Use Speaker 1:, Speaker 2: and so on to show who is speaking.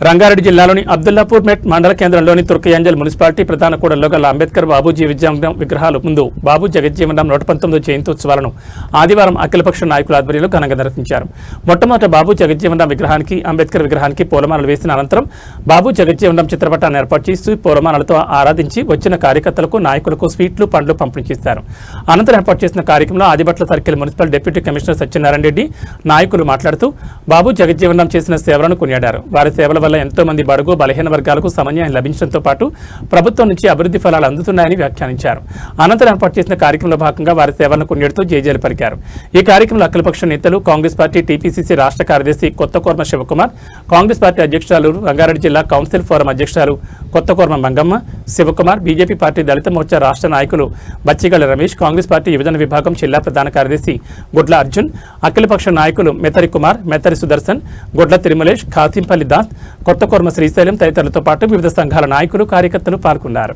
Speaker 1: రంగారెడ్డి జిల్లాలోని అబ్దుల్లాపూర్ మెట్ మండల కేంద్రంలోని తుర్కయాంజల్ మున్సిపాలిటీ ప్రధాన కూడల్లో గల అంబేద్కర్ బాబూజీ విద్యామందిరం విగ్రహాల ముందు బాబు జగజ్జీవన్ 119 జయంత్యోత్సవాలను ఆదివారం అఖిలపక్ష నాయకుల ఆధ్వర్యంలో ఘనంగా నిర్వహించారు. మొట్టమొదట బాబు జగజ్జీవన్ విగ్రహానికి అంబేద్కర్ విగ్రహానికి పూలమాలలు వేసిన అనంతరం బాబు జగజ్జీవన్ చిత్రపటాన్ని ఏర్పాటు చేసి పూలమాలలతో ఆరాధించి వచ్చిన కార్యకర్తలకు నాయకులకు స్వీట్లు పండ్లు పంపిణీ చేశారు. అనంతరం ఏర్పాటు చేసిన కార్యక్రమంలో Adibatla circle municipal deputy commissioner Satyanarayana Reddy నాయకులు మాట్లాడుతూ బాబు జగజ్జీవన్ చేసిన సేవలను కొనియాడారు. వారి సేవల వల్ల ఎంతో మంది బడుగు బలహీన వర్గాలకు సమన్యాయం లభించడంతో పాటు ప్రభుత్వం నుంచి అభివృద్ధి ఫలాలు అందుతున్నాయని వ్యాఖ్యానించారు. అనంతరం ఏర్పాటు చేసిన కార్యక్రమంలో భాగంగా వారి సేవలను కొనియాడుతూ జేజేలు పలికారు. ఈ కార్యక్రమంలో అఖిలపక్ష నేతలు కాంగ్రెస్ పార్టీ టీపీసీసీ రాష్ట్ర కార్యదర్శి కొత్తకోర్మ శివకుమార్, కాంగ్రెస్ పార్టీ అధ్యక్షురాలు రంగారెడ్డి జిల్లా కౌన్సిల్ ఫోరం అధ్యక్షురాలు కొత్తకోర్మ మంగమ్మ, శివకుమార్, బీజేపీ పార్టీ దళిత మోర్చా రాష్ట్ర నాయకులు బచ్చిగళ్ల రమేష్, కాంగ్రెస్ పార్టీ యువజన విభాగం జిల్లా ప్రధాన కార్యదర్శి గుడ్ల అర్జున్, అఖిలపక్ష నాయకులు మెతరి కుమార్, మెతరి సుదర్శన్, గుడ్ల తిరుమలేష్, ఖాసింపల్లి దాస్, కొత్తకోర్మ శ్రీశైలం తదితరులతో పాటు వివిధ సంఘాల నాయకులు కార్యకర్తలు పాల్గొన్నారు.